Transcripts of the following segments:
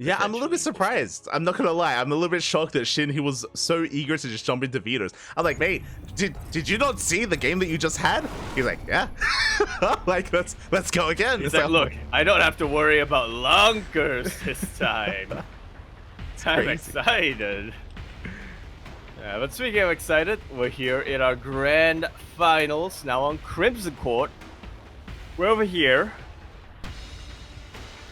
Yeah, I'm a little bit surprised. I'm not gonna lie. I'm a little bit shocked that Shin, he was so eager to just jump into Veto's. I'm like, mate, did you not see the game that you just had? He's like, yeah. Like, let's go again. He's like, look, I don't have to worry about lunkers this time. I'm crazy. excited. Yeah, but speaking of excited, we're here in our grand finals, now on Crimson Court. We're over here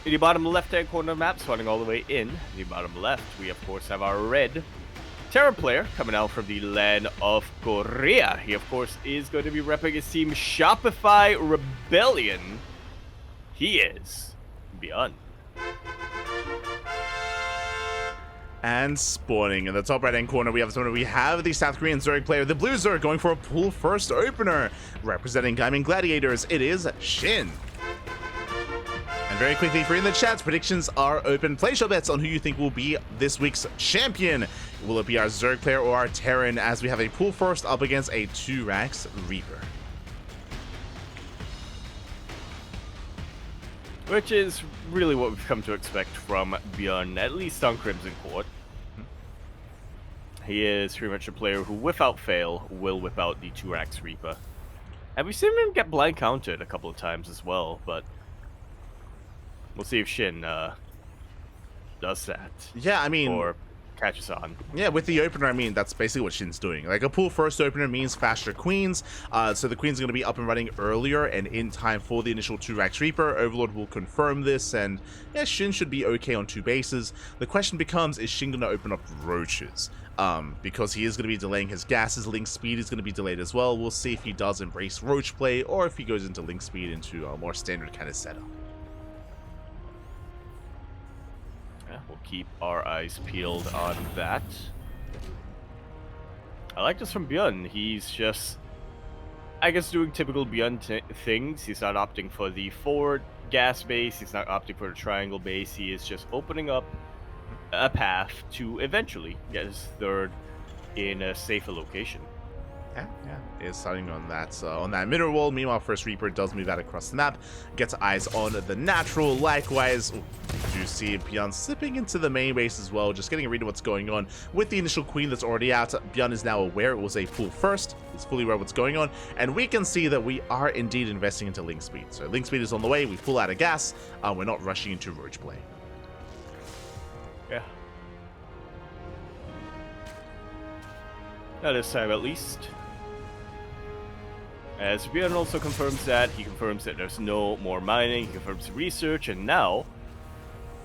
in the bottom left-hand corner of the map, swatting all the way in the bottom left. We, of course, have our red Terra player coming out from the land of Korea. He, of course, is going to be repping his team Shopify Rebellion. He is ByuN. And spawning in the top right-hand corner, we have the South Korean Zerg player, the blue Zerg, going for a pool first opener. Representing Gaming Gladiators, it is Shin. And very quickly, for you in the chats, predictions are open. Place your bets on who you think will be this week's champion. Will it be our Zerg player or our Terran, as we have a pool first up against a 2-Rax Reaper? Which is really what we've come to expect from ByuN, at least on Crimson Court. He is pretty much a player who, without fail, will whip out the 2-Rax Reaper. And we've seen him get blind countered a couple of times as well, but we'll see if Shin does that. Yeah, I mean, or catches on. Yeah, with the opener, I mean, that's basically what Shin's doing. Like, a pool first opener means faster queens, so the queens are going to be up and running earlier and in time for the initial 2-Rax Reaper. Overlord will confirm this, and yeah, Shin should be okay on 2 bases. The question becomes, is Shin going to open up roaches? Because he is going to be delaying his gases. Link speed is going to be delayed as well. We'll see if he does embrace roach play, or if he goes into link speed into a more standard kind of setup. Yeah, we'll keep our eyes peeled on that. I like this from ByuN. He's just, I guess, doing typical ByuN things. He's not opting for the forward gas base. He's not opting for the triangle base. He is just opening up a path to eventually get his third in a safer location. Yeah, is starting on that middle wall. Meanwhile, first Reaper does move out across the map, gets eyes on the natural. Likewise, you see ByuN slipping into the main base as well, just getting a read of what's going on with the initial queen that's already out. ByuN is now aware it was a pool first. He's fully aware of what's going on, and we can see that we are indeed investing into link speed. So link speed is on the way. We pull out of gas. We're not rushing into roach play. Yeah. Not this time, at least. As ByuN also confirms that, he confirms that there's no more mining, he confirms research, and now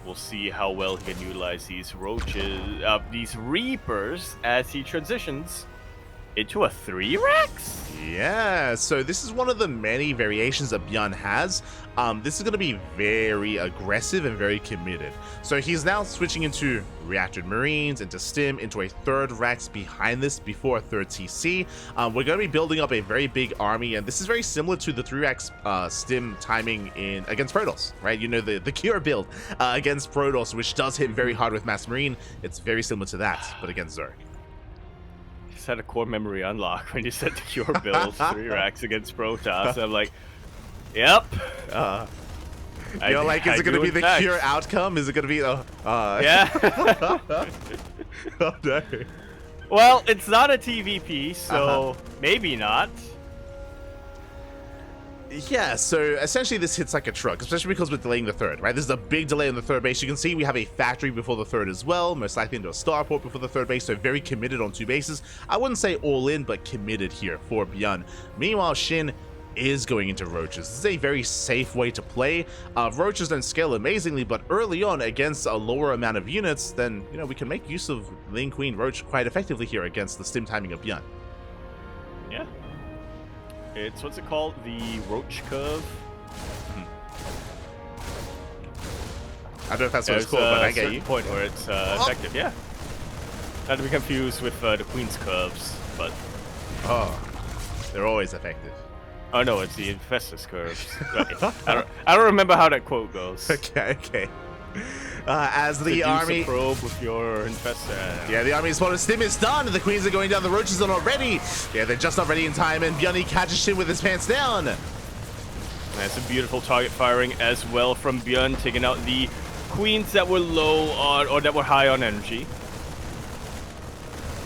we'll see how well he can utilize these roaches, these reapers, as he transitions into a 3-Rax? Yeah, so this is one of the many variations that ByuN has. This is going to be very aggressive and very committed. So he's now switching into Reactored Marines, into Stim, into a 3rd Rax behind this before a 3rd TC. We're going to be building up a very big army, and this is very similar to the 3-Rax Stim timing in against Protoss, right? You know, the Cure build against Protoss, which does hit very hard with Mass Marine. It's very similar to that, but against Zerg. Just had a core memory unlock when you said the Cure build 3-Rax against Protoss. I'm like, yep. You're like, is it going to be the Cure outcome? Is it going to be yeah. Oh no. Well, it's not a TVP, so maybe not. Yeah, so essentially this hits like a truck, especially because we're delaying the 3rd, right? This is a big delay on the 3rd base. You can see we have a factory before the 3rd as well, most likely into a starport before the 3rd base, so very committed on 2 bases. I wouldn't say all in, but committed here for ByuN. Meanwhile, Shin is going into roaches. This is a very safe way to play. Roaches don't scale amazingly, but early on against a lower amount of units, then, you know, we can make use of Lane Queen Roach quite effectively here against the Stim timing of ByuN. Yeah. It's, what's it called? The Roach Curve? I don't know if that's what it's called, but I get you. Point where it's effective, yeah. Not to be confused with the Queen's Curves, but... Oh, they're always effective. Oh no, it's the Infestus Curves. I don't remember how that quote goes. Okay. As the army probe with your Infestor. Yeah, the army spotted. Stim is done. The queens are going down. The roaches are not ready. Yeah, they're just not ready in time. And ByuN catches Shin with his pants down. That's a beautiful target firing as well from ByuN, taking out the queens that were low on, or that were high on energy.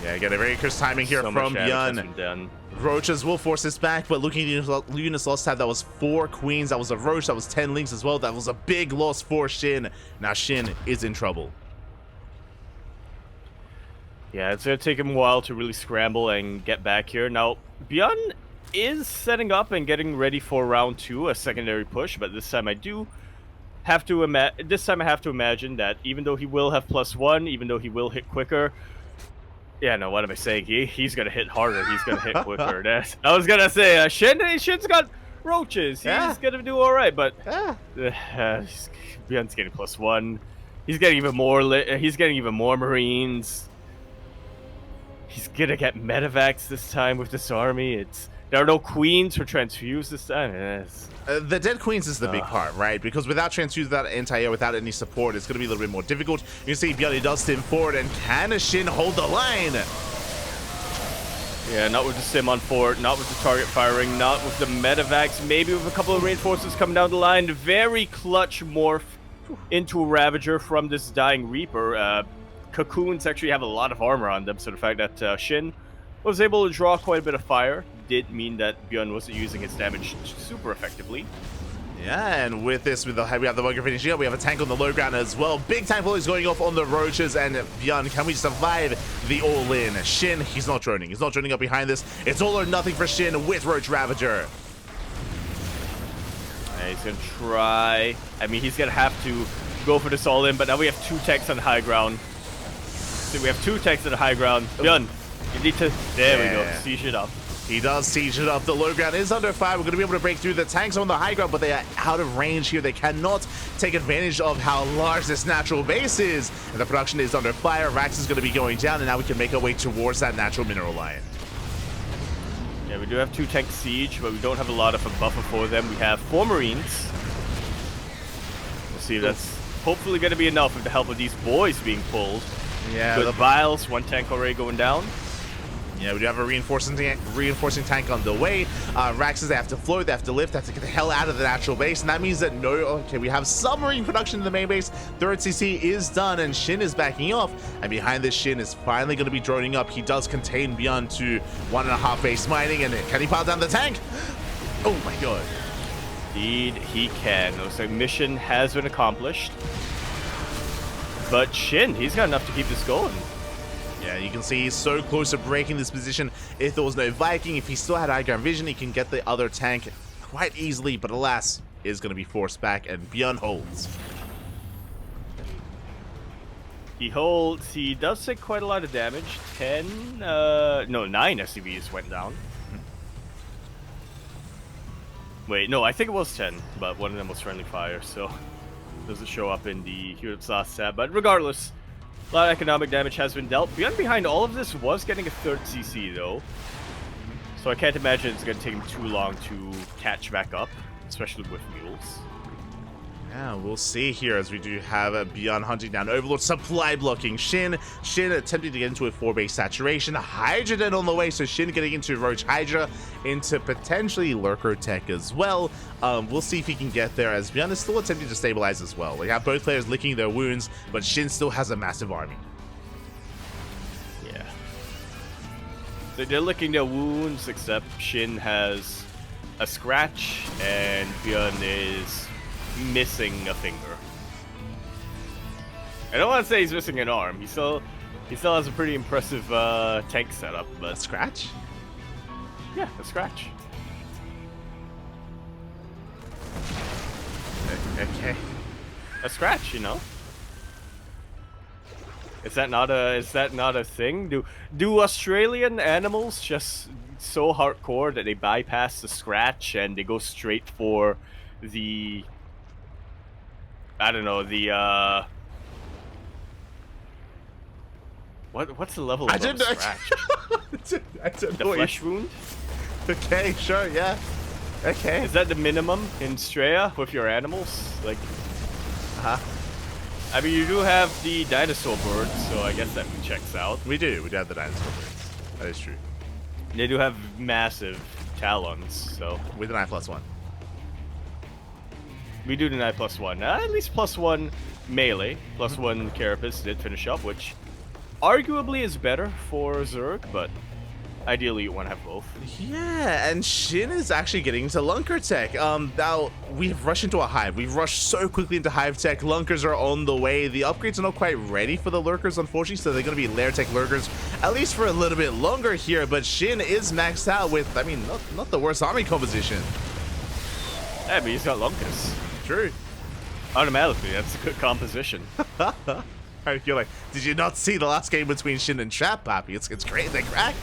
Yeah, get a very crisp timing here So from much damage has ByuN. been done. Roaches will force this back, but looking at Luna's loss tab, that was 4 queens, that was a Roach, that was 10 links as well. That was a big loss for SHIN. Now SHIN is in trouble. Yeah, it's going to take him a while to really scramble and get back here. Now, ByuN is setting up and getting ready for round 2, a secondary push, but this time I have to imagine that even though he will have +1, even though he will hit quicker, yeah, no, what am I saying? He's gonna hit harder. He's gonna hit quicker. I was gonna say, Shin's got roaches. He's gonna do all right, but ByuN's getting +1. He's getting even more. He's getting even more Marines. He's gonna get medevacs this time with this army. There are no queens for transfuse this time. The dead queens is the big part, right? Because without transfuse, without anti-air, without any support, it's going to be a little bit more difficult. You can see ByuN does stim forward, and can SHIN hold the line? Yeah, not with the sim on fort, not with the target firing, not with the medevacs, maybe with a couple of reinforcements coming down the line. Very clutch morph into a Ravager from this dying Reaper. Cocoons actually have a lot of armor on them, so the fact that SHIN was able to draw quite a bit of fire did mean that ByuN wasn't using its damage super effectively. Yeah, and with this, we have the bunker finishing up. We have a tank on the low ground as well. Big tank volley is going off on the Roaches, and ByuN, can we survive the all-in? SHIN, he's not droning. He's not droning up behind this. It's all or nothing for SHIN with Roach Ravager. Yeah, he's going to try. I mean, he's going to have to go for this all-in, but now we have 2 tanks on the high ground. So we have 2 tanks on the high ground. ByuN, you need to... There we go. Siege it up. He does siege it up. The low ground is under fire. We're going to be able to break through. The tanks on the high ground, but they are out of range here. They cannot take advantage of how large this natural base is. And the production is under fire. Rax is going to be going down, and now we can make our way towards that natural mineral line. Yeah, we do have 2 tank siege, but we don't have a lot of a buffer for them. We have 4 Marines. We'll see if that's hopefully going to be enough with the help of these boys being pulled. Yeah, the vials, 1 tank already going down. Yeah, we do have a reinforcing tank on the way. Raxes, they have to float, they have to lift, they have to get the hell out of the natural base, and that means that we have submarine production in the main base. 3rd CC is done, and SHIN is backing off, and behind this, SHIN is finally going to be droning up. He does contain ByuN to 1.5 base mining, and can he pile down the tank? Oh my god. Indeed, he can. Looks like mission has been accomplished. But SHIN, he's got enough to keep this going. Yeah, you can see he's so close to breaking this position. If there was no Viking, if he still had high ground vision, he can get the other tank quite easily, but alas, is going to be forced back, and ByuN holds. He holds. He does take quite a lot of damage. 9 SCVs went down. Wait, no, I think it was 10, but one of them was friendly fire, so doesn't show up in the Heroes Sauce tab. But regardless, a lot of economic damage has been dealt. ByuN behind all of this was getting a 3rd CC though, so I can't imagine it's going to take him too long to catch back up, especially with mules. Yeah, we'll see here as we do have ByuN hunting down Overlord, supply blocking SHIN attempting to get into a 4-base saturation. Hydra then on the way, so SHIN getting into Roach Hydra, into potentially Lurker Tech as well. We'll see if he can get there, as ByuN is still attempting to stabilize as well. We have both players licking their wounds, but SHIN still has a massive army. Yeah. So they're licking their wounds, except SHIN has a scratch, and ByuN is missing a finger. I don't want to say he's missing an arm. He still has a pretty impressive tank setup, but A scratch? Yeah, a scratch. Okay. A scratch, you know. Is that not a thing? Do Australian animals just so hardcore that they bypass the scratch and they go straight for the, I don't know, the what's the level of scratch? I don't The know. flesh wound? Okay, sure, yeah. Okay. Is that the minimum in Straya with your animals? Like, I mean, you do have the dinosaur birds, so I guess that checks out. We do have the dinosaur birds. That is true. They do have massive talons, so With an I+1. We do deny +1. At least +1 melee, +1 Carapace did finish up, which arguably is better for Zerg, but ideally you want to have both. Yeah, and SHIN is actually getting into Lunker Tech. Now, we've rushed into a Hive. We've rushed so quickly into Hive Tech. Lunkers are on the way. The upgrades are not quite ready for the Lurkers, unfortunately, so they're going to be Lair Tech Lurkers, at least for a little bit longer here, but SHIN is maxed out with, I mean, not the worst army composition. Yeah, but he's got Lunkers. True. Automatically, that's a good composition. I feel like, did you not see the last game between SHIN and Trap, Pappy? It's great, they cracked.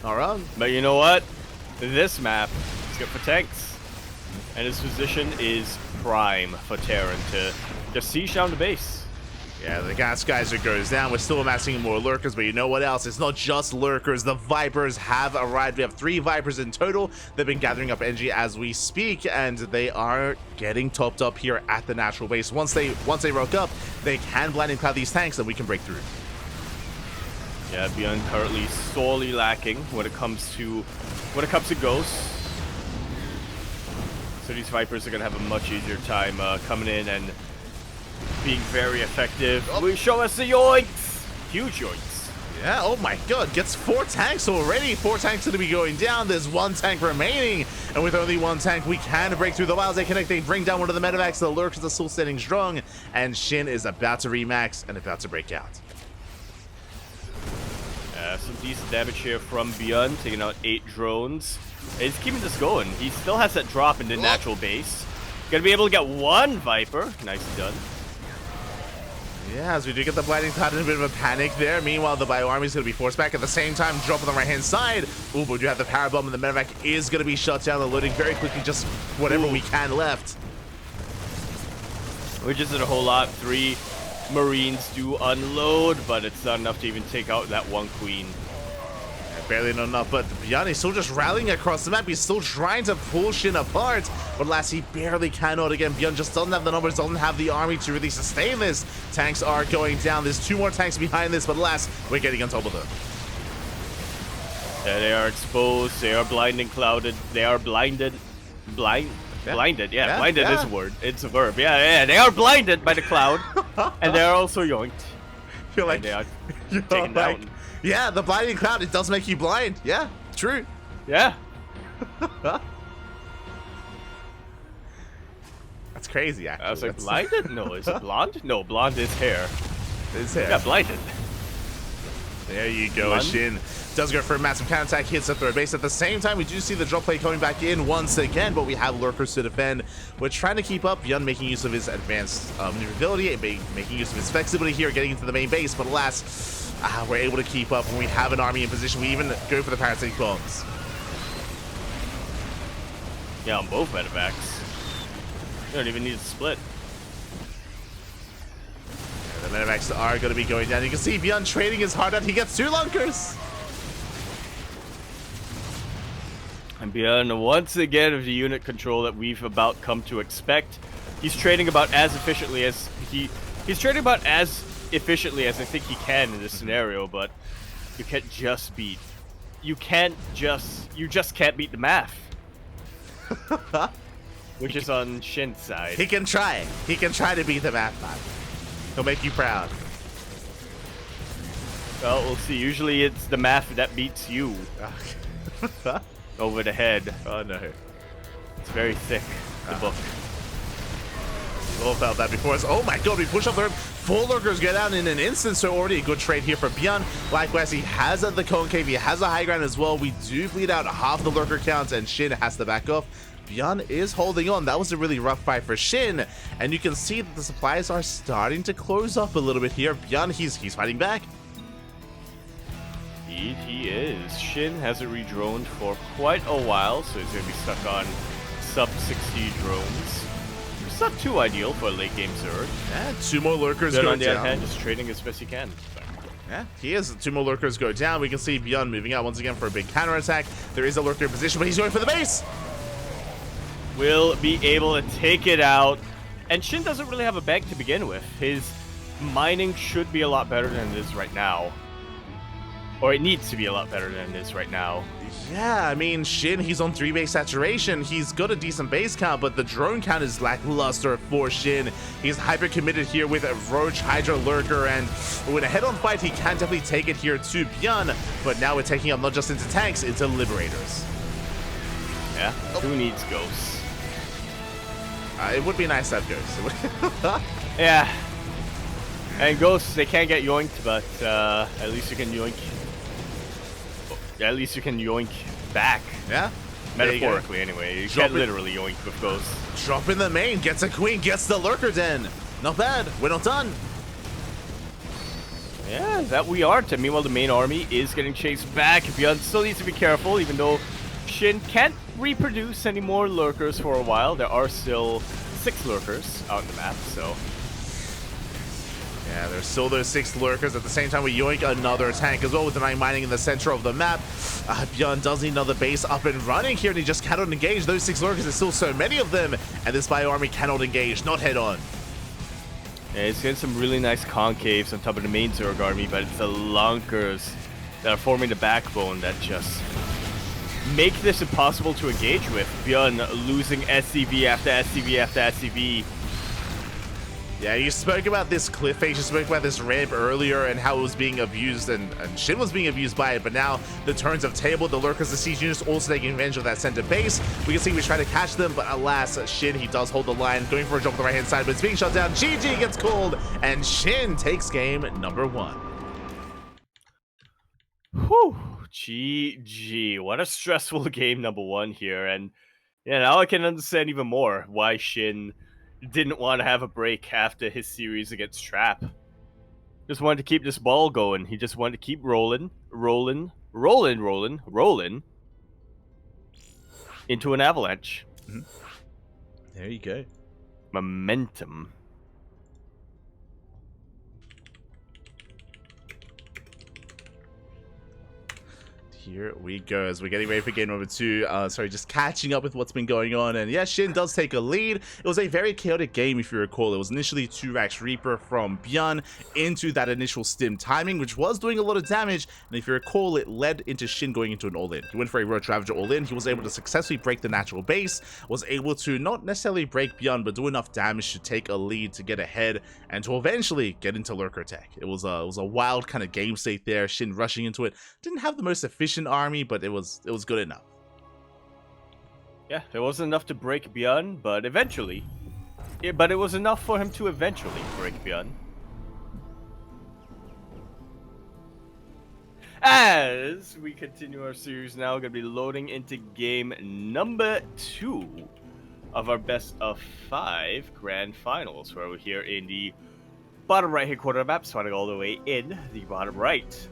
All right. But you know what? This map is good for tanks. And his position is prime for Terran to just siege down the base. Yeah, the gas geyser goes down. We're still amassing more lurkers, but you know what else? It's not just lurkers. The Vipers have arrived. We have 3 Vipers in total. They've been gathering up energy as we speak, and they are getting topped up here at the natural base. Once they rock up, they can blinding cloud these tanks, and we can break through. Yeah, ByuN currently sorely lacking when it comes to ghosts. So these Vipers are gonna have a much easier time coming in and being very effective. Oh. Show us the yoinks! Huge yoinks. Yeah, oh my god, gets 4 tanks already. 4 tanks going to be going down. There's 1 tank remaining. And with only 1 tank, we can break through the wilds. They connect, they bring down one of the medevacs. The lurkers are still standing strong. And SHIN is about to remax and about to break out. Some decent damage here from ByuN, taking out 8 drones. He's keeping this going. He still has that drop in the natural base. Gonna be able to get 1 Viper. Nicely done. Yeah, as we do get the blinding cloud in a bit of a panic there. Meanwhile, the Bio Army is going to be forced back. At the same time, drop on the right-hand side. Ooh, but we do have the power bomb, and the medevac is going to be shut down and loading very quickly, just whatever we can left. Which isn't a whole lot. 3 Marines do unload, but it's not enough to even take out that 1 Queen. Barely not enough, but ByuN is still just rallying across the map. He's still trying to pull SHIN apart, but alas, he barely cannot. Again, ByuN just doesn't have the numbers, doesn't have the army to really sustain this. Tanks are going down. There's 2 more tanks behind this, but alas, we're getting on top of them. Yeah, they are exposed. They are blinding clouded. They are blinded. Blinded. Yeah, blinded is a word. It's a verb. Yeah. They are blinded by the cloud, and they are also yoinked. You're like, they are you're taken like, down. Yeah, the blinding cloud, it does make you blind. Yeah, true. Yeah. That's crazy, actually. I was like, blinded? No, is it blonde? No, blonde is hair. It's hair. Yeah, blinded. There you go, SHIN does go for a massive counterattack, hits the third base. At the same time, we do see the drop play coming back in once again, but we have lurkers to defend. We're trying to keep up. ByuN making use of his advanced maneuverability and making use of his flexibility here, getting into the main base, but alas, we're able to keep up when we have an army in position. We even go for the parasitic bombs. Yeah, on both medevacs. You don't even need to split. Yeah, the medevacs are going to be going down. You can see ByuN trading his heart out. He gets 2 lunkers. And ByuN, once again, of the unit control that we've about come to expect. He's trading about as efficiently as he's trading about as efficiently as I think he can in this scenario, but you can't just beat. You just can't beat the math. Which is on SHIN's side. He can try. He can try to beat the math, man. He'll make you proud. Well, we'll see. Usually it's the math that beats you. Over the head. Oh no. It's very thick, the book. We've all felt that before. Oh my god, we push up there. 4 lurkers get down in an instant, so already a good trade here for ByuN. Likewise, he has the concave, he has a high ground as well. We do bleed out half the lurker count, and SHIN has to back off. ByuN is holding on. That was a really rough fight for SHIN, and you can see that the supplies are starting to close up a little bit here. ByuN, he's fighting back. Indeed, he is. SHIN hasn't redroned for quite a while, so he's going to be stuck on sub-60 drones. It's not too ideal for a late game Zerg. Yeah, 2 more lurkers Then go on the other down. hand, just trading as best he can. Yeah, he is. 2 more lurkers go down. We can see ByuN moving out once again for a big counterattack. There is a lurker in position, but he's going for the base. Will be able to take it out. And SHIN doesn't really have a bank to begin with. His mining should be a lot better than it is right now. Or it needs to be a lot better than it is right now. Yeah, I mean, SHIN, he's on 3 base saturation. He's got a decent base count, but the drone count is lackluster for SHIN. He's hyper committed here with a Roach, Hydra, Lurker, and with a head-on fight, he can definitely take it here to ByuN. But now we're taking up not just into tanks, into Liberators. Yeah, who needs ghosts? It would be nice to have ghosts. Yeah. And ghosts, they can't get yoinked, but at least you can yoink. At least you can yoink back. Yeah. Metaphorically, anyway. You can't literally yoink with ghosts. Drop in the main, gets a queen, gets the Lurker Den. Not bad. We're not done. Yeah, that we aren't. And meanwhile, the main army is getting chased back. ByuN still needs to be careful, even though SHIN can't reproduce any more Lurkers for a while. There are still 6 Lurkers out in the map, so... Yeah, there's still those 6 Lurkers. At the same time, we yoink another tank as well with the 9 mining in the center of the map. ByuN does need another base up and running here, and he just cannot engage. Those 6 Lurkers, there's still so many of them, and this Bio army cannot engage, not head on. Yeah, it's getting some really nice concaves on top of the main Zerg army, but it's the Lunkers that are forming the backbone that just make this impossible to engage with. ByuN losing SCV after SCV after SCV. Yeah, you spoke about this cliff face, you spoke about this ramp earlier and how it was being abused, and SHIN was being abused by it, but now the turns have tabled. The Lurkers, the siege units also taking advantage of that center base. We can see we try to catch them, but alas, SHIN, he does hold the line, going for a jump on the right-hand side, but it's being shut down. GG gets called, and SHIN takes game number 1. Whew, GG. What a stressful game number 1 here, and yeah, now I can understand even more why SHIN didn't want to have a break after his series against Trap. Just wanted to keep this ball going. He just wanted to keep rolling into an avalanche. There you go. Momentum. Here we go as we're getting ready for game number 2. Just catching up with what's been going on. And yeah, SHIN does take a lead. It was a very chaotic game, if you recall. It was initially 2-Rax Reaper from ByuN into that initial stim timing, which was doing a lot of damage. And if you recall, it led into SHIN going into an all-in. He went for a Roach Ravager all-in. He was able to successfully break the natural base, was able to not necessarily break ByuN, but do enough damage to take a lead to get ahead and to eventually get into Lurker Tech. It was a wild kind of game state there. SHIN rushing into it. Didn't have the most efficient army, but it was good enough. Yeah, it wasn't enough to break ByuN, but eventually. But it was enough for him to eventually break ByuN. As we continue our series now, we're going to be loading into game number 2 of our best of 5 grand finals, where we're here in the bottom right hand corner of the map, starting all the way in the bottom right.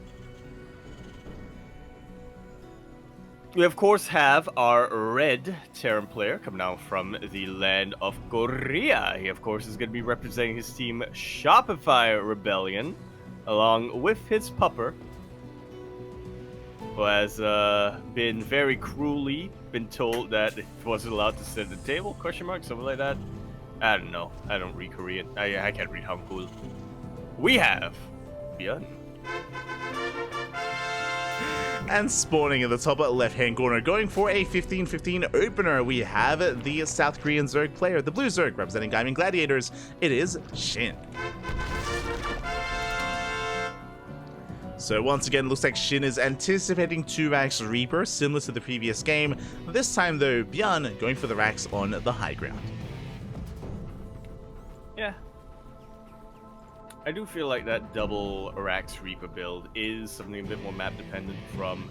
We, of course, have our red Terran player coming down from the land of Korea. He, of course, is going to be representing his team Shopify Rebellion, along with his pupper, who has been very cruelly been told that he wasn't allowed to sit at the table, question mark, something like that. I don't know. I don't read Korean. I can't read Hangul. We have ByuN. And spawning in the top left-hand corner, going for a 15-15 opener, we have the South Korean Zerg player, the Blue Zerg, representing Diamond Gladiators. It is SHIN. So once again, looks like SHIN is anticipating 2-Rax Reaper, similar to the previous game. This time, though, ByuN going for the Rax on the high ground. Yeah. I do feel like that double Rax Reaper build is something a bit more map dependent from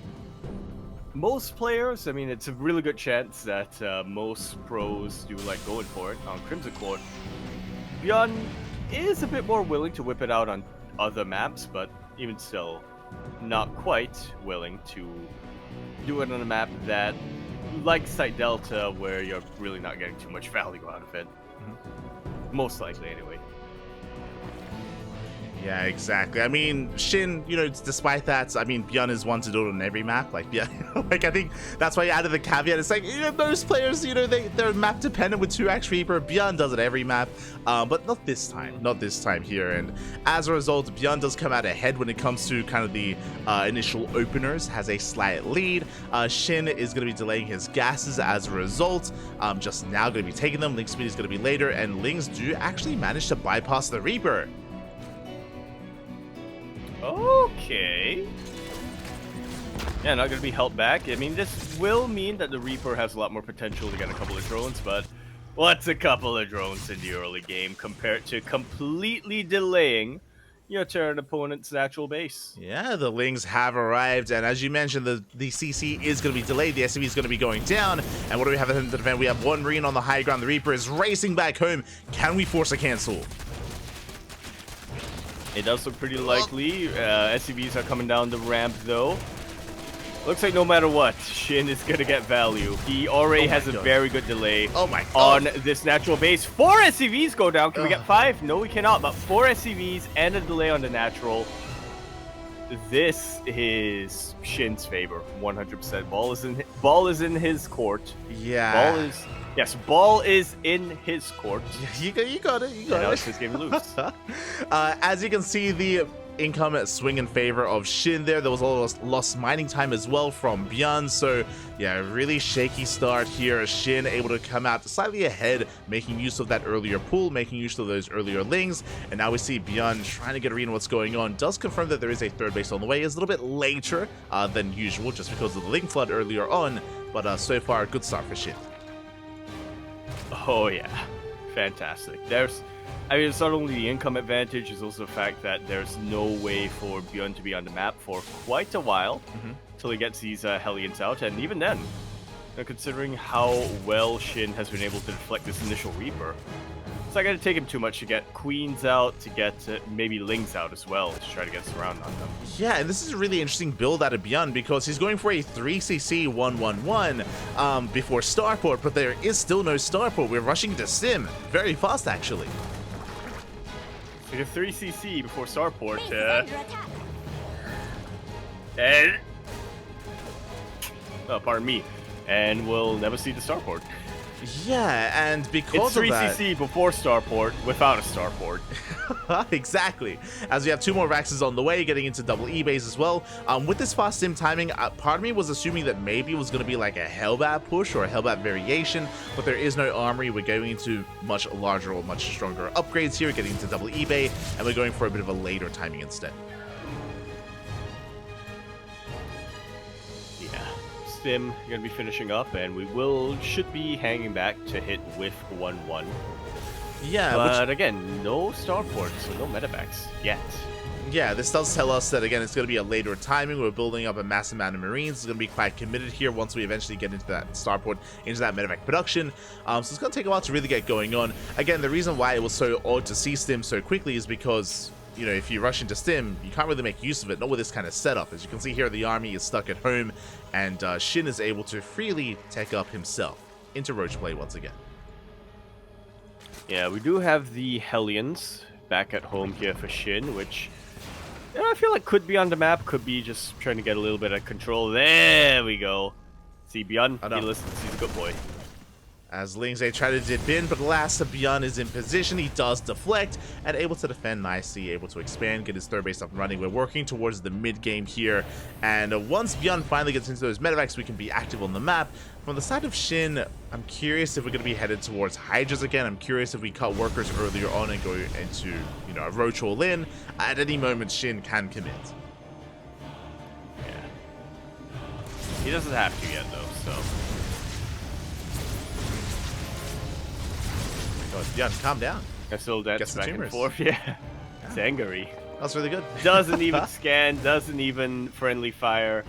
most players. I mean, it's a really good chance that most pros do like going for it on Crimson Court. ByuN is a bit more willing to whip it out on other maps, but even still, not quite willing to do it on a map that, like Site Delta, where you're really not getting too much value out of it. Most likely, anyway. Yeah, exactly. I mean, Shin, you know, despite that, I mean, ByuN is one to do it on every map. Like, yeah, like I think that's why you added the caveat. It's like, you know, most players, you know, they're map dependent with 2x Reaper. ByuN does it every map, but not this time. Not this time here. And as a result, ByuN does come out ahead when it comes to kind of the initial openers, has a slight lead. Shin is going to be delaying his gases as a result. Just now going to be taking them. Link speed is going to be later, and Lings do actually manage to bypass the Reaper. Okay. Yeah, not going to be held back. I mean, this will mean that the Reaper has a lot more potential to get a couple of drones, but what's a couple of drones in the early game compared to completely delaying your turn opponent's natural base? Yeah, the Lings have arrived, and as you mentioned, the CC is going to be delayed. The SCV is going to be going down, and what do we have in the defense? We have one Marine on the high ground. The Reaper is racing back home. Can we force a cancel? It does look pretty likely. SCVs are coming down the ramp, though. Looks like no matter what, Shin is going to get value. He already has a very good delay on this natural base. 4 SCVs go down. Can we get 5? No, we cannot. But 4 SCVs and a delay on the natural. This is Shin's favor, 100%. Ball is in his court. Yeah. Ball is in his court. You got it. You got it. Now it's his game to lose. As you can see, the income swing in favor of Shin there. There was a lot of lost mining time as well from ByuN. So yeah, really shaky start here. Shin able to come out slightly ahead, making use of that earlier pool, making use of those earlier Lings. And now we see ByuN trying to get a read on what's going on. Does confirm that there is a third base on the way. It's a little bit later than usual, just because of the Ling flood earlier on. But so far, a good start for Shin. Oh yeah, fantastic. I mean, it's not only the income advantage, it's also the fact that there's no way for ByuN to be on the map for quite a while till he gets these Hellions out, and even then, considering how well Shin has been able to deflect this initial Reaper, it's not going to take him too much to get Queens out, to get maybe Lings out as well, to try to get surround on them. Yeah, and this is a really interesting build out of ByuN because he's going for a 3cc 111 before starport, but there is still no starport. We're rushing to sim very fast, actually. So you have 3cc before starport, and pardon me, and we'll never see the starport. Yeah, and because it's 3cc of that, before starport without a starport. Exactly. As we have 2 more Vaxes on the way, getting into double E base as well. With this fast sim timing, part of me was assuming that maybe it was going to be like a Hellbat push or a Hellbat variation, but there is no armory. We're going into much larger or much stronger upgrades here, getting into double E bay, and we're going for a bit of a later timing instead. Sim going to be finishing up, and we should be hanging back to hit with 1-1. Yeah, but again, no starport, so no medevacs yet. Yeah, this does tell us that, again, it's going to be a later timing. We're building up a massive amount of Marines. It's going to be quite committed here once we eventually get into that starport, into that medevac production. So it's going to take a while to really get going on. Again, the reason why it was so odd to see Stim so quickly is because, you know, if you rush into Stim, you can't really make use of it, not with this kind of setup. As you can see here, the army is stuck at home, and Shin is able to freely take up himself into Roach play once again. Yeah, we do have the Hellions back at home here for Shin, which I feel like could be on the map, could be just trying to get a little bit of control. There we go. See, ByuN, he listens, he's a good boy. As Lings, they try to dip in, but last, ByuN is in position. He does deflect and able to defend nicely, able to expand, get his third base up and running. We're working towards the mid game here, and once ByuN finally gets into those medevacs, we can be active on the map. From the side of Shin, I'm curious if we're going to be headed towards Hydras again. I'm curious if we cut workers earlier on and go into, you know, a Roach all in. At any moment, Shin can commit. Yeah. He doesn't have to yet, though, so. Oh, ByuN, calm down. I still dance back and forth, yeah. It's angry. That's really good. Doesn't even scan, doesn't even friendly fire.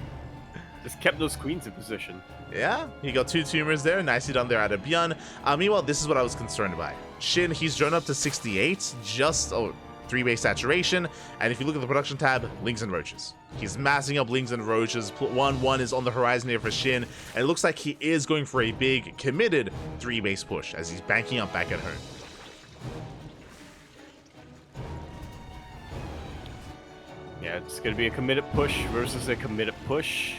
Just kept those queens in position. Yeah, he got 2 tumors there. Nicely done there out of ByuN. Meanwhile, this is what I was concerned by. Shin, he's drawn up to 68, just 3-base saturation. And if you look at the production tab, Lings and Roaches. He's massing up Lings and Roaches. 1-1 is on the horizon here for Shin. And it looks like he is going for a big, committed 3-base push as he's banking up back at home. Yeah, it's going to be a committed push versus a committed push.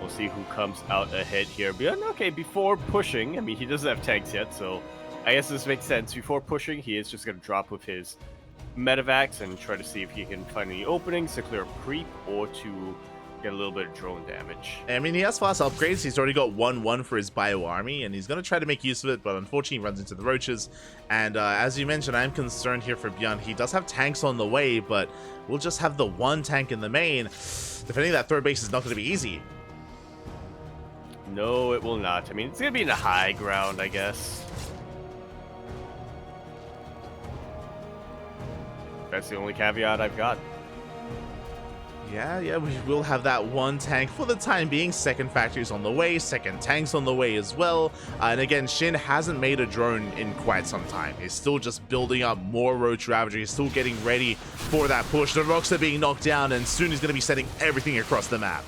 We'll see who comes out ahead here. ByuN, okay, before pushing, I mean, he doesn't have tanks yet, so I guess this makes sense. Before pushing, he is just going to drop with his Medivacs and try to see if he can find any openings to clear a creep or to get a little bit of drone damage. I mean, he has fast upgrades. He's already got 1-1 for his bio army, and he's going to try to make use of it, but unfortunately he runs into the roaches. And as you mentioned, I'm concerned here for ByuN. He does have tanks on the way, but we'll just have the one tank in the main. Defending that third base is not going to be easy. No, it will not. I mean, it's going to be in the high ground, I guess. That's the only caveat I've got. Yeah, we will have that one tank for the time being. Second factory's on the way, second tank's on the way as well. And again, SHIN hasn't made a drone in quite some time. He's still just building up more Roach Ravager. He's still getting ready for that push. The rocks are being knocked down, and soon he's going to be setting everything across the map.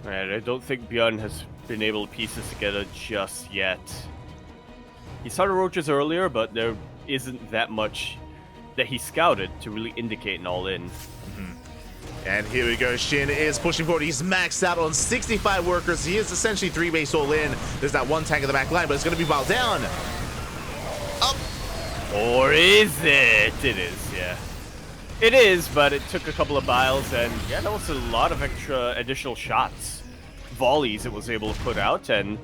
And I don't think ByuN has been able to piece this together just yet. He started roaches earlier, but there isn't that much that he scouted to really indicate an all-in. And here we go, SHIN is pushing forward. He's maxed out on 65 workers. He is essentially 3-base all in. There's that one tank in the back line, but it's going to be bowed down. Up. Or is it? It is, yeah. It is, but it took a couple of biles, and yeah, that was a lot of extra additional shots. Volleys it was able to put out, and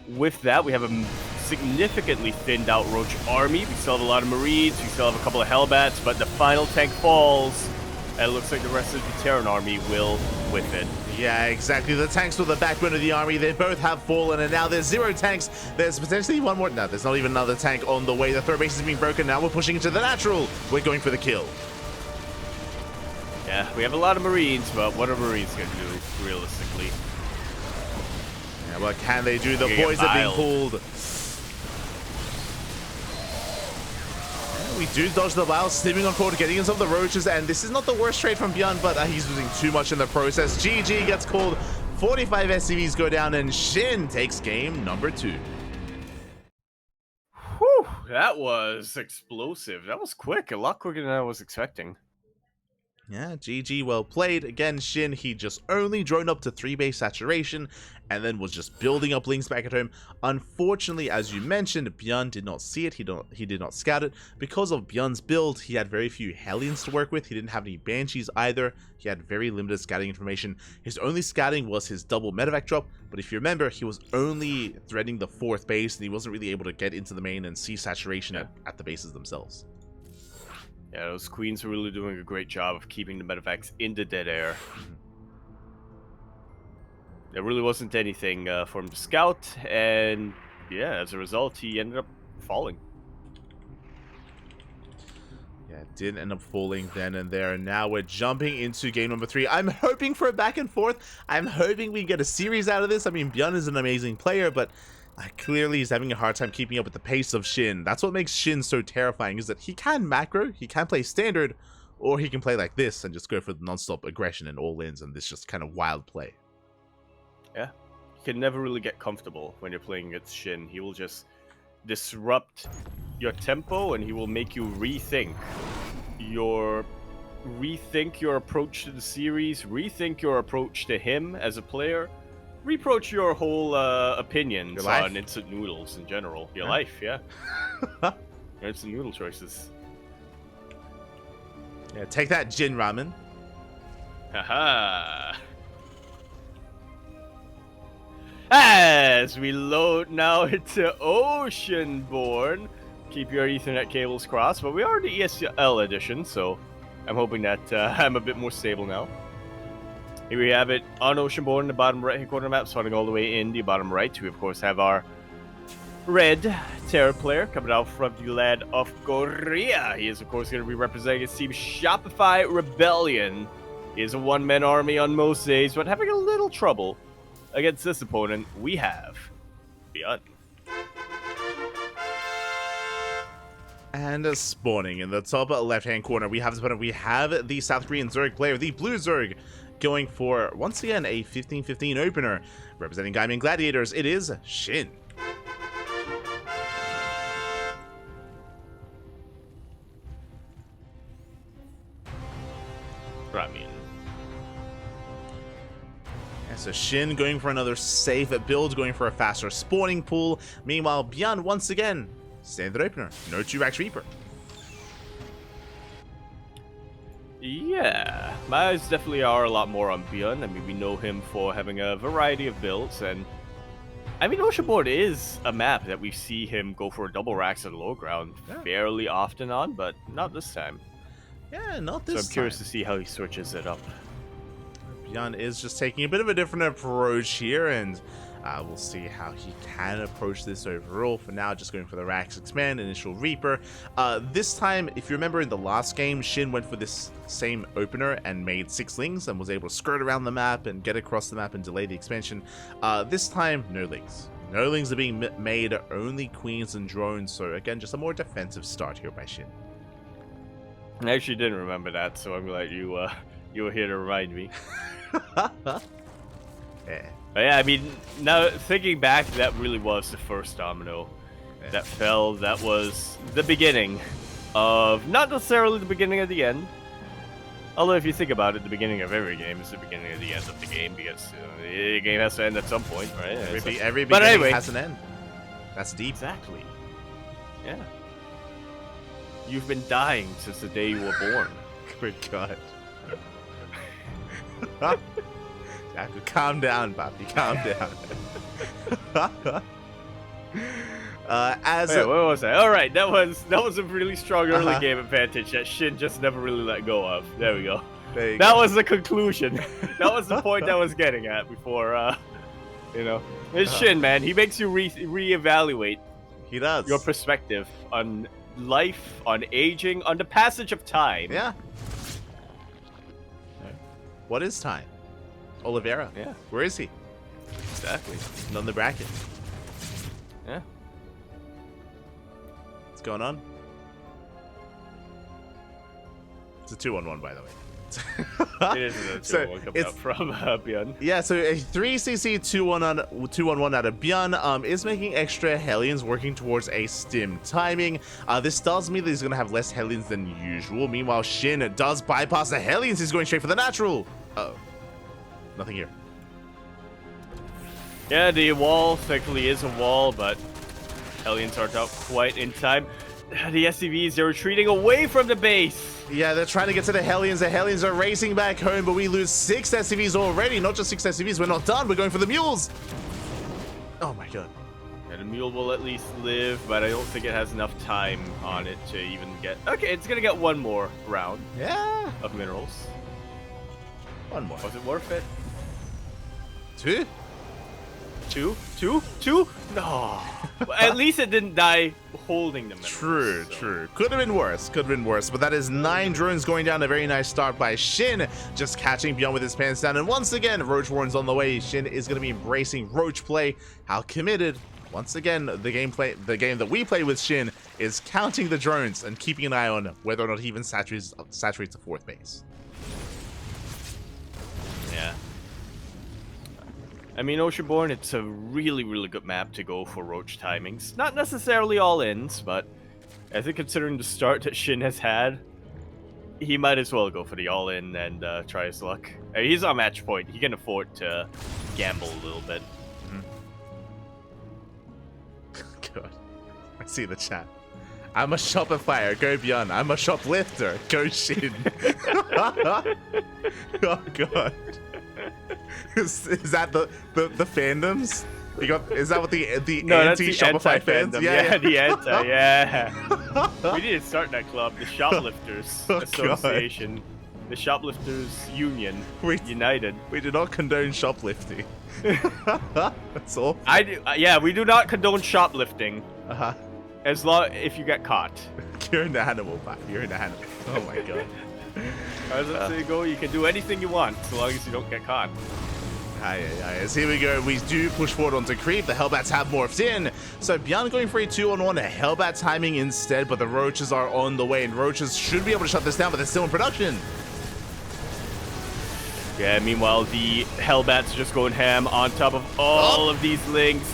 with that, we have a significantly thinned out Roach army. We still have a lot of Marines, we still have a couple of Hellbats, but the final tank falls. And it looks like the rest of the Terran army will with it. Yeah, exactly. The tanks were the backbone of the army. They both have fallen, and now there's 0 tanks. There's potentially one more. No, there's not even another tank on the way. The third base is being broken. Now we're pushing into the natural. We're going for the kill. Yeah, we have a lot of Marines, but what are Marines going to do, realistically? Yeah, what can they do? The boys are being pulled. We do dodge the bile, slipping on court, getting in some of the roaches, and this is not the worst trade from ByuN, but he's losing too much in the process. GG gets called, 45 SCVs go down, and SHIN takes game number 2. Whew, that was explosive. That was quick, a lot quicker than I was expecting. Yeah, GG, well played. Again, SHIN, he just only droned up to 3-base saturation and then was just building up links back at home. Unfortunately, as you mentioned, ByuN did not see it. He did not scout it. Because of ByuN's build, he had very few Hellions to work with. He didn't have any Banshees either. He had very limited scouting information. His only scouting was his double medevac drop, but if you remember, he was only threading the 4th base and he wasn't really able to get into the main and see saturation at the bases themselves. Yeah, those queens are really doing a great job of keeping the medevacs in the dead air. There really wasn't anything for him to scout, and yeah, as a result, he ended up falling. Yeah, it did end up falling then and there, and now we're jumping into game number 3. I'm hoping for a back and forth. I'm hoping we get a series out of this. I mean, ByuN is an amazing player, but clearly he's having a hard time keeping up with the pace of SHIN. That's what makes SHIN so terrifying, is that he can macro, he can play standard, or he can play like this and just go for the non-stop aggression and all-ins and this just kind of wild play. Yeah, you can never really get comfortable when you're playing against SHIN. He will just disrupt your tempo, and he will make you rethink your approach to the series, rethink your approach to him as a player, reapproach your whole opinions on instant noodles in general. Your life, yeah. Your instant noodle choices. Yeah, take that, Jin Ramen. Haha. As we load now into Oceanborn, keep your Ethernet cables crossed, but we are in the ESL edition, so I'm hoping that I'm a bit more stable now. Here we have it on Oceanborn in the bottom right-hand corner map, starting all the way in the bottom right. We, of course, have our red Terror player coming out from the land of Korea. He is, of course, going to be representing his team Shopify Rebellion. He is a one-man army on most days, but having a little trouble against this opponent. We have ByuN. And spawning in the top left-hand corner, we have the South Korean Zerg player, the Blue Zerg, going for, once again, a 15-15 opener. Representing Gaimin Gladiators, it is SHIN. I mean, Yeah, so SHIN going for another safe build, going for a faster spawning pool. Meanwhile, ByuN once again, standard opener, no 2-Rax Reaper. yeah, my eyes definitely are a lot more on ByuN. I mean, we know him for having a variety of builds, and I mean, Oceanboard is a map that we see him go for a double racks and low ground fairly often on, but not this time. Yeah, not this time. So I'm curious to see how he switches it up. ByuN is just taking a bit of a different approach here, and we'll see how he can approach this overall. For now, just going for the Rax Expand, initial Reaper. This time, if you remember in the last game, SHIN went for this same opener and made 6 lings and was able to skirt around the map and get across the map and delay the expansion. This time, no lings. No lings are being made, only queens and drones. So again, just a more defensive start here by SHIN. I actually didn't remember that, so I'm glad you were here to remind me. Yeah. But yeah, I mean, now thinking back, that really was the first domino that fell. That was the beginning of, not necessarily the beginning of the end. Although if you think about it, the beginning of every game is the beginning of the end of the game, because the game has to end at some point, right? Every beginning has an end. That's deep. Exactly. Yeah. You've been dying since the day you were born. Good God. Calm down, Bobby. Calm down. Wait, what was that? All right, that was a really strong early game advantage that SHIN just never really let go of. There we go. That was the conclusion. That was the point I was getting at before. It's SHIN, man. He makes you reevaluate. He does. Your perspective on life, on aging, on the passage of time. Yeah. What is time? Oliveira. Yeah. Where is he? Exactly. Not in the bracket. Yeah. What's going on? It's a 2-on-1, by the way. It is a 2-on-1 coming up from ByuN. Yeah, so a 3cc 2-on-1 out of ByuN is making extra Hellions, working towards a stim timing. This does mean that he's going to have less Hellions than usual. Meanwhile, SHIN does bypass the Hellions. He's going straight for the natural. Uh-oh. Nothing here. Yeah, the wall thankfully is a wall, but Hellions aren't out quite in time. The SCVs, they're retreating away from the base. Yeah, they're trying to get to the Hellions. The Hellions are racing back home, but we lose 6 SCVs already. Not just 6 SCVs, we're not done. We're going for the mules. Oh my God. Yeah, the mule will at least live, but I don't think it has enough time on it to even get... Okay, it's going to get one more round. Yeah. Of minerals. One more. Was it worth it? 2? 2? No. At least it didn't die holding the minerals. True. Could have been worse. But that is 9 drones going down. A very nice start by SHIN, just catching ByuN with his pants down. And once again, Roach Warren's on the way. SHIN is going to be embracing Roach play. How committed. Once again, the game that we play with SHIN is counting the drones and keeping an eye on whether or not he even saturates the 4th base. Yeah. I mean, Oceanborn, it's a really, really good map to go for Roach timings. Not necessarily all-ins, but I think considering the start that SHIN has had, he might as well go for the all-in and try his luck. I mean, he's on match point. He can afford to gamble a little bit. God. I see the chat. I'm a Shopifyer, go ByuN. I'm a shoplifter, go SHIN. Oh God. Is that the fandoms? Is that what the anti-Shopify fans? Yeah, the anti. Yeah. We need to start that club, the Shoplifters Association, the Shoplifters Union, United. We do not condone shoplifting. That's all. Yeah, we do not condone shoplifting. Uh-huh. As long if you get caught. You're an animal, Pat. You're an animal. Oh my God. As I say, go. You can do anything you want, so long as you don't get caught. As here we go, we do push forward onto creep. The Hellbats have morphed in. So ByuN going for a 2-on-1, a Hellbat timing instead, but the Roaches are on the way, and Roaches should be able to shut this down, but they're still in production. Yeah, meanwhile, the Hellbats are just going ham on top of all of these lings.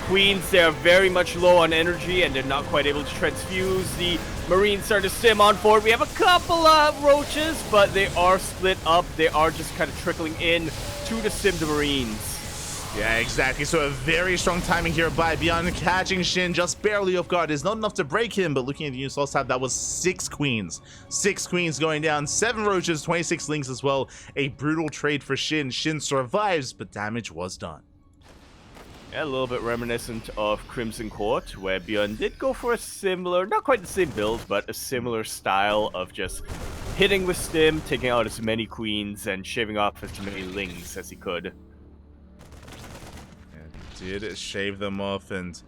Queens, they are very much low on energy, and they're not quite able to transfuse. The Marines start to stim on forward. We have a couple of roaches, but they are split up. They are just kind of trickling in to the stim the Marines. Yeah, exactly. So a very strong timing here by ByuN, catching Shin just barely off guard. Is not enough to break him, but looking at the new source tab, that was 6 queens. 6 queens going down, 7 roaches, 26 lings as well. A brutal trade for Shin. Shin survives, but damage was done. Yeah, a little bit reminiscent of Crimson Court, where ByuN did go for a similar, not quite the same build, but a similar style of just hitting with stim, taking out as many queens, and shaving off as many lings as he could. Did shave them off, and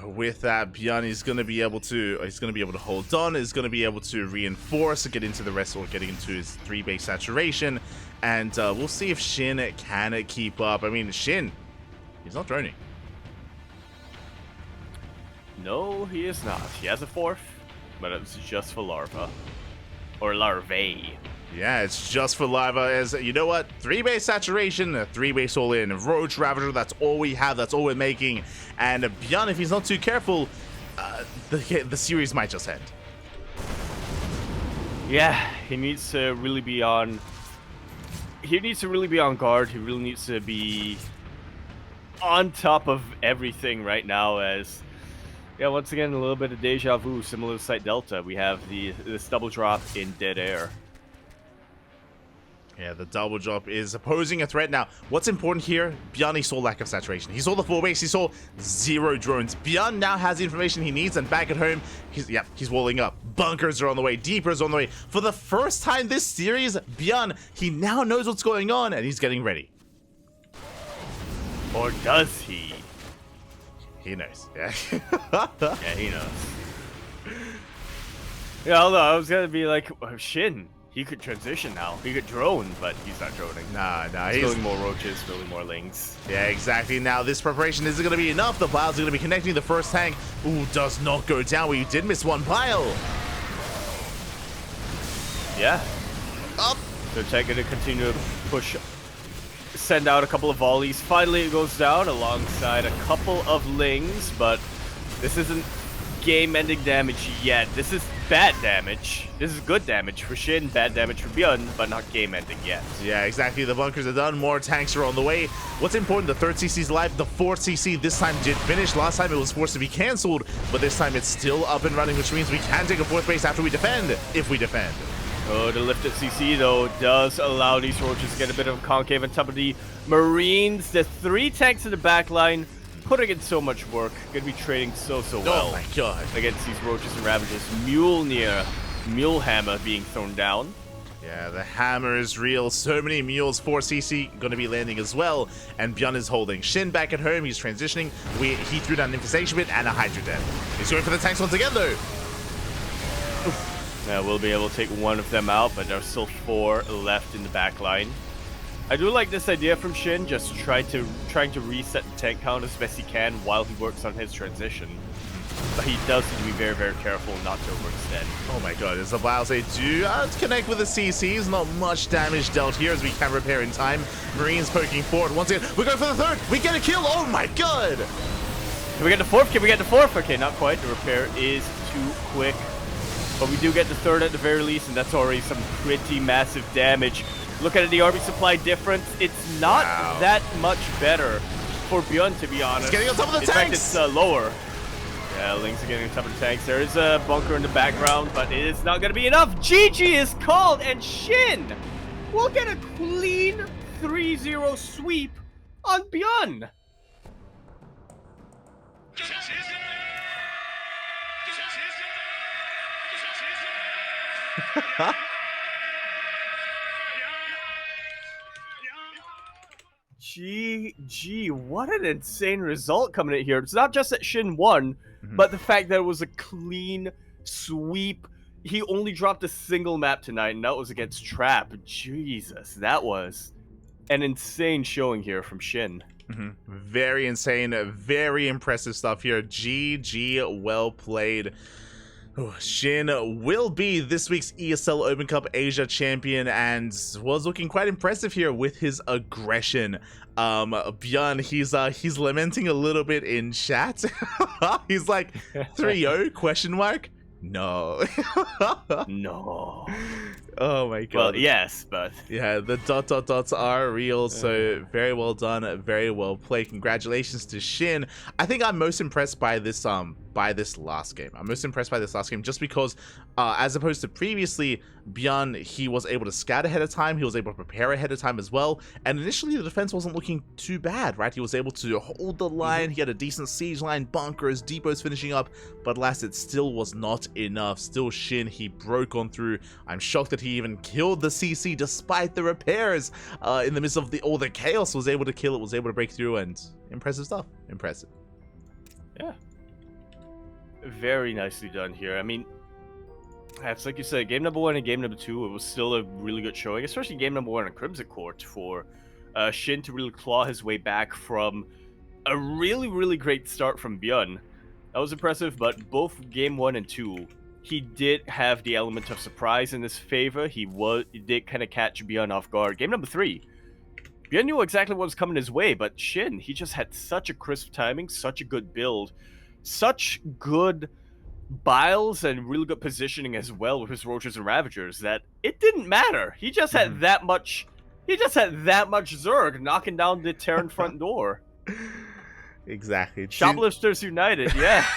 with that, ByuN is going to be able to hold on, is going to be able to reinforce, get into the rest, or getting into his 3-base saturation, and we'll see if Shin can keep up. I mean, Shin, he's not droning. No, he is not. He has a 4th, but it's just for larva. Or larvae. Yeah, it's just for larva. As you know what, 3-base saturation, 3-base all in, Roach Ravager. That's all we have. That's all we're making. And ByuN, if he's not too careful, the series might just end. Yeah, he needs to really be on. He needs to really be on guard. He really needs to be on top of everything right now. As yeah, once again, a little bit of deja vu, similar to Site Delta. We have this double drop in dead air. Yeah, the double drop is posing a threat now. What's important here, ByuN, he saw lack of saturation. He saw the 4-base, he saw 0 drones. ByuN now has the information he needs, and back at home, he's walling up. Bunkers are on the way, deepers on the way. For the first time this series, ByuN, he now knows what's going on, and he's getting ready. Or does he? He knows, yeah. Yeah, he knows. Yeah, although I was gonna be like, oh, Shin. He could transition now. He could drone, but he's not droning. Nah, he's building more roaches, building more lings. Yeah, exactly. Now, this preparation isn't going to be enough. The piles are going to be connecting the first tank. Ooh, does not go down. We did miss one pile. Yeah. Up. So Tech going to continue to push, send out a couple of volleys. Finally, it goes down alongside a couple of lings, but this isn't game-ending damage yet. This is bad damage. This is good damage for Shin, bad damage for ByuN, but not game-ending yet. Yeah, exactly. The bunkers are done. More tanks are on the way. What's important, the 3rd CC is live. The 4th CC this time did finish. Last time it was forced to be cancelled, but this time it's still up and running, which means we can take a 4th base after we defend, if we defend. Oh, the lifted CC, though, does allow these roaches to get a bit of a concave on top of the Marines. The 3 tanks in the back line, putting in so much work. Gonna be trading so well. Oh my god. Against these roaches and ravages. Mule hammer being thrown down. Yeah, the hammer is real. So many mules. 4 CC gonna be landing as well. And ByuN is holding. Shin back at home. He's transitioning. He threw down an infestation bit and a Hydra Den. He's going for the tanks once again though. Yeah, we'll be able to take one of them out, but there's still 4 left in the back line. I do like this idea from Shin, just trying to reset the tank count as best he can while he works on his transition. But he does need to be very careful not to overextend. Oh my god, as the Biles they do connect with the CCs, not much damage dealt here as we can repair in time. Marines poking forward once again. We're going for the 3rd. We get a kill. Oh my god. Can we get the 4th? Can we get the 4th? Okay, not quite. The repair is too quick. But we do get the 3rd at the very least, and that's already some pretty massive damage. Look at the army supply difference. It's not that much better for ByuN, to be honest. It's getting on top of the tanks. In fact, it's lower. Yeah, Lings are getting on top of the tanks. There is a bunker in the background, but it is not going to be enough. GG is called, and Shin will get a clean 3-0 sweep on ByuN. GG, what an insane result coming in here. It's not just that Shin won, but the fact that it was a clean sweep. He only dropped a single map tonight, and that was against Trap. Jesus, that was an insane showing here from Shin. Very insane, very impressive stuff here. GG, well played. Shin will be this week's ESL Open Cup Asia champion and was looking quite impressive here with his aggression. ByuN, he's lamenting a little bit in chat. He's like 3-0 question mark. No. No. Oh my god. Well, yes, but Yeah, the ... are real, so very well done, very well played. Congratulations to Shin. I think I'm most impressed by this last game. I'm most impressed by this last game just because as opposed to previously, ByuN, he was able to scout ahead of time, he was able to prepare ahead of time as well, and initially the defense wasn't looking too bad, right? He was able to hold the line, he had a decent siege line, bunkers, depots finishing up, but alas, it still was not enough. Still Shin, he broke on through. I'm shocked that he even killed the CC despite the repairs in the midst of all the chaos, was able to kill it, was able to break through, and impressive stuff. Impressive. Yeah. Very nicely done here. I mean, that's like you said, game number 1 and game number 2, it was still a really good showing, especially game number 1 on Crimson Court for Shin to really claw his way back from a really, really great start from ByuN. That was impressive, but both game 1 and 2, he did have the element of surprise in his favor. He did kind of catch ByuN off guard. Game number 3, ByuN knew exactly what was coming his way, but Shin, he just had such a crisp timing, such a good build, such good biles and really good positioning as well with his Roaches and Ravagers that it didn't matter. He just had that much. He just had that much Zerg knocking down the Terran front door. Exactly. Shoplifters United, yeah.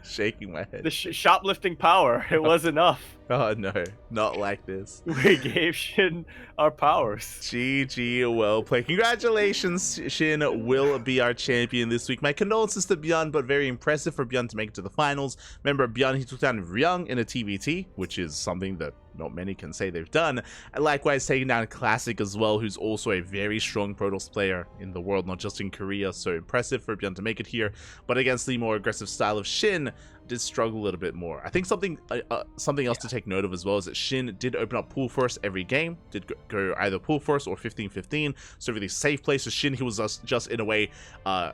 Shaking my head. The shoplifting power, it was enough. Oh no, not like this. We gave Shin our powers. GG, well played. Congratulations, Shin will be our champion this week. My condolences to ByuN, but very impressive for ByuN to make it to the finals. Remember, ByuN, he took down ByuN in a TvT, which is something that not many can say they've done. And likewise, taking down Classic as well, who's also a very strong Protoss player in the world, not just in Korea. So impressive for ByuN to make it here. But against the more aggressive style of Shin, did struggle a little bit more. I think something else to take note of as well is that Shin did open up pool first every game, did go either pool first or 15-15, so really safe place. So Shin, he was just in a way, I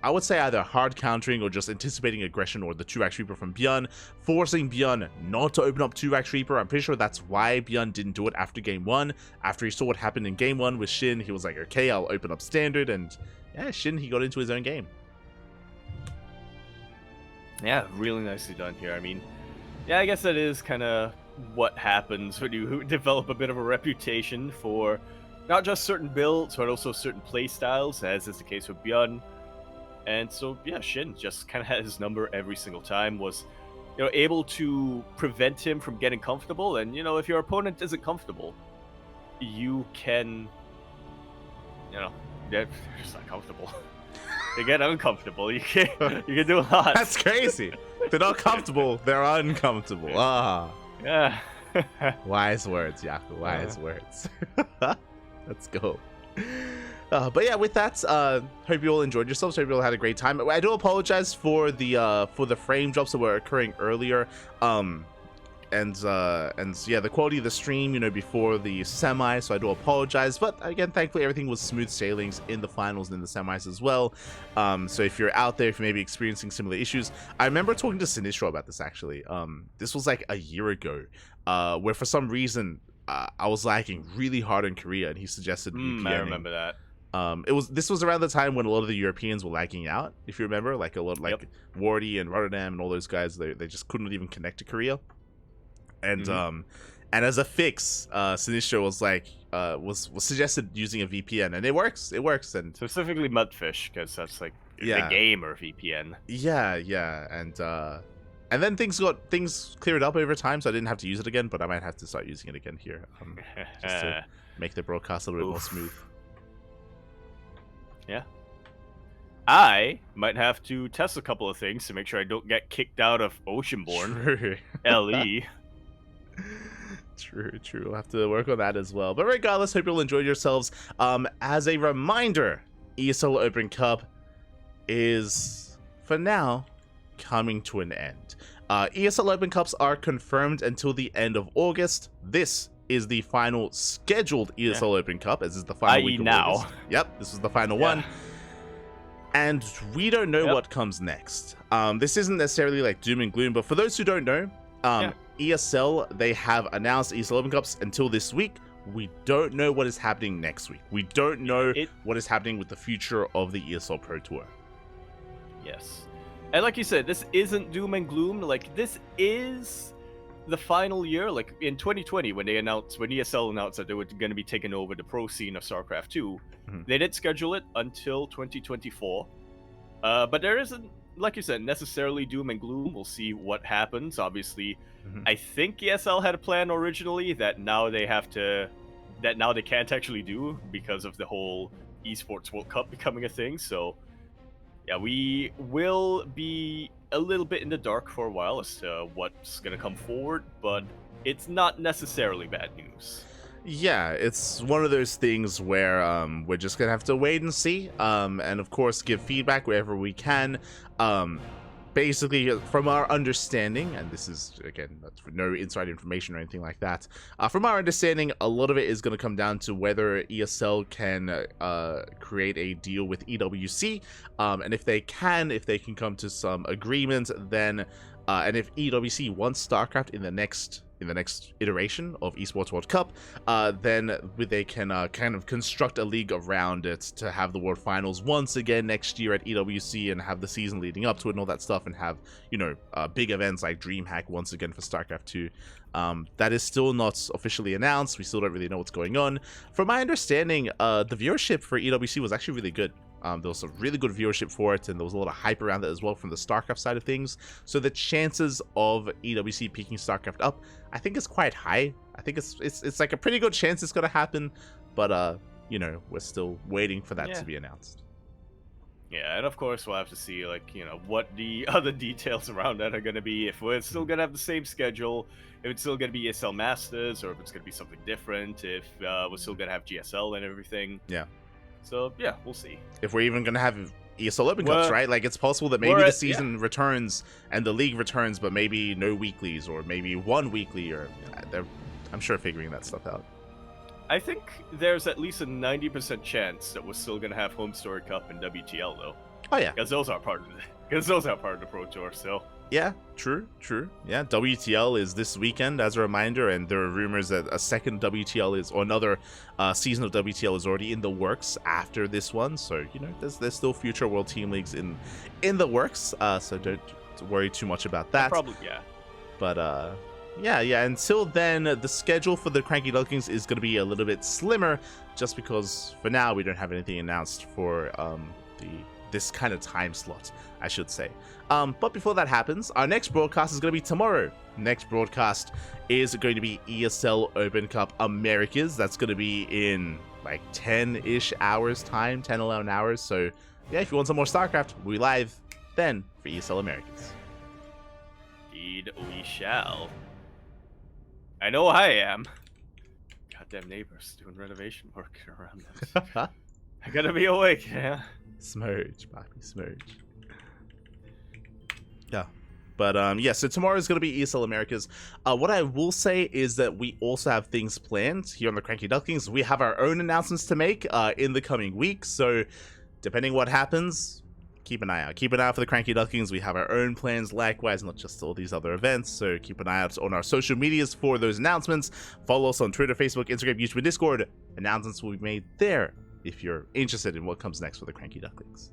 would say either hard countering or just anticipating aggression or the 2-Rack Reaper from ByuN, forcing ByuN not to open up 2-Rack Reaper. I'm pretty sure that's why ByuN didn't do it after game 1. After he saw what happened in game 1 with Shin, he was like, okay, I'll open up standard, and yeah, Shin, he got into his own game. Yeah, really nicely done here. I mean, yeah, I guess that is kind of what happens when you develop a bit of a reputation for not just certain builds, but also certain play styles, as is the case with ByuN. And so, yeah, Shin just kind of had his number every single time, was, you know, able to prevent him from getting comfortable. And, you know, if your opponent isn't comfortable, you can, you know, they're just not comfortable. They get uncomfortable. You can do a lot. That's crazy. They're not comfortable. They're uncomfortable. Ah. Yeah. Wise words, Yaku. Wise words. Let's go. But yeah, with that, hope you all enjoyed yourselves. Hope you all had a great time. I do apologize for the frame drops that were occurring earlier. And yeah, the quality of the stream, you know, before the semi, so I do apologize, but again, thankfully everything was smooth sailings in the finals and in the semis as well. So if you're out there, if you may be experiencing similar issues, I remember talking to Sinistro about this actually. This was like a year ago, where for some reason I was lagging really hard in Korea, and he suggested VPNing. I remember that. This was around the time when a lot of the Europeans were lagging out, if you remember, like a lot, like Wardy and Rotterdam and all those guys, they just couldn't even connect to Korea. And and as a fix, Sinistro was like was suggested using a VPN, and it works. And specifically Mudfish, because that's like the gamer VPN. Yeah, and then things cleared up over time, so I didn't have to use it again, but I might have to start using it again here, just to make the broadcast a little bit more smooth. Yeah. I might have to test a couple of things to make sure I don't get kicked out of Oceanborn. LE. True. We'll have to work on that as well. But regardless, hope you'll enjoy yourselves. As a reminder, ESL Open Cup is, for now, coming to an end. ESL Open Cups are confirmed until the end of August. This is the final scheduled ESL Open Cup, as is the final week of August. Yep, this is the final one. And we don't know what comes next. This isn't necessarily like doom and gloom, but for those who don't know, ESL, they have announced ESL Open Cups until this week. We don't know what is happening next week. We don't know what is happening with the future of the ESL Pro Tour. Yes. And like you said, this isn't doom and gloom. Like, this is the final year. Like in 2020, when ESL announced that they were going to be taking over the pro scene of StarCraft 2, they did schedule it until 2024. But there isn't, like you said, necessarily doom and gloom. We'll see what happens. Obviously, I think ESL had a plan originally that now they can't actually do because of the whole esports World Cup becoming a thing. So yeah, we will be a little bit in the dark for a while as to what's going to come forward, but it's not necessarily bad news. Yeah, it's one of those things where we're just gonna have to wait and see, and of course give feedback wherever we can. Basically, from our understanding, and this is again no inside information or anything like that, from our understanding, a lot of it is going to come down to whether ESL can create a deal with EWC, and if they can come to some agreement, then and if EWC wants StarCraft in the next iteration of Esports World Cup, then they can kind of construct a league around it to have the World Finals once again next year at EWC and have the season leading up to it and all that stuff, and have, you know, big events like DreamHack once again for StarCraft 2. That is still not officially announced. We still don't really know what's going on. From my understanding, the viewership for EWC was actually really good. There was some really good viewership for it, and there was a lot of hype around it as well from the StarCraft side of things. So the chances of EWC picking StarCraft up, I think, is quite high. I think it's like a pretty good chance it's gonna happen, but you know, we're still waiting for that to be announced. Yeah, and of course we'll have to see, like, you know, what the other details around that are gonna be. If we're still gonna have the same schedule, if it's still gonna be ESL Masters, or if it's gonna be something different. If we're still gonna have GSL and everything. Yeah. So yeah, we'll see. If we're even gonna have ESL Open Cups, right? Like, it's possible that maybe the season returns and the league returns, but maybe no weeklies, or maybe one weekly, or I'm sure figuring that stuff out. I think there's at least a 90% chance that we're still gonna have Home Story Cup and WTL though. Oh yeah, because those are part of the Pro Tour. So yeah, true. Yeah, WTL is this weekend, as a reminder, and there are rumors that a second WTL is, or another season of WTL is already in the works after this one. So, you know, there's still future World Team Leagues in the works. So don't worry too much about that. Probably, yeah. But yeah. Until then, the schedule for the CranKy Ducklings is going to be a little bit slimmer, just because for now we don't have anything announced for this kind of time slot, I should say. But before that happens, our next broadcast is going to be tomorrow. Next broadcast is going to be ESL Open Cup Americas. That's going to be in like 10-ish hours time, 10, 11 hours. So yeah, if you want some more StarCraft, we'll be live then for ESL Americas. Indeed, we shall. I know I am. Goddamn neighbors doing renovation work around us. I gotta be awake, yeah. Smurge, Poppy, Smurge. Yeah. But yeah, so tomorrow is going to be ESL Americas. What I will say is that we also have things planned here on the CranKy Ducklings. We have our own announcements to make in the coming weeks. So depending what happens, keep an eye out. Keep an eye out for the CranKy Ducklings. We have our own plans, likewise, not just all these other events. So keep an eye out on our social medias for those announcements. Follow us on Twitter, Facebook, Instagram, YouTube, and Discord. Announcements will be made there if you're interested in what comes next for the CranKy Ducklings.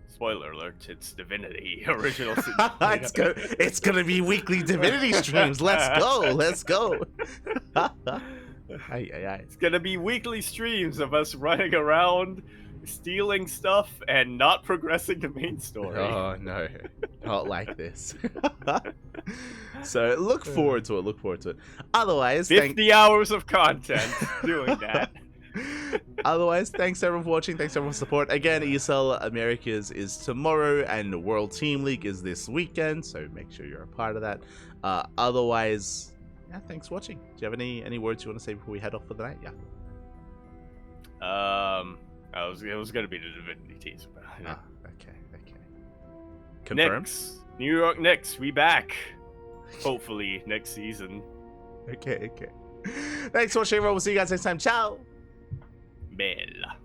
Spoiler alert, it's Divinity original. It's gonna be weekly Divinity streams. Let's go. It's gonna be weekly streams of us running around, stealing stuff, and not progressing the main story. Oh no, not like this. So look forward to it. Otherwise, 50 hours of content doing that. Otherwise, thanks everyone for watching. Thanks everyone for support. Again, ESL Americas is tomorrow, and World Team League is this weekend. So make sure you're a part of that. Otherwise, yeah, thanks for watching. Do you have any words you want to say before we head off for the night? Yeah. It was gonna be the Divinity teaser, but you know. Okay. Confirmed. Knicks, New York Knicks, we back. Hopefully next season. Okay. Thanks for watching, everyone. We'll see you guys next time. Ciao. Bella.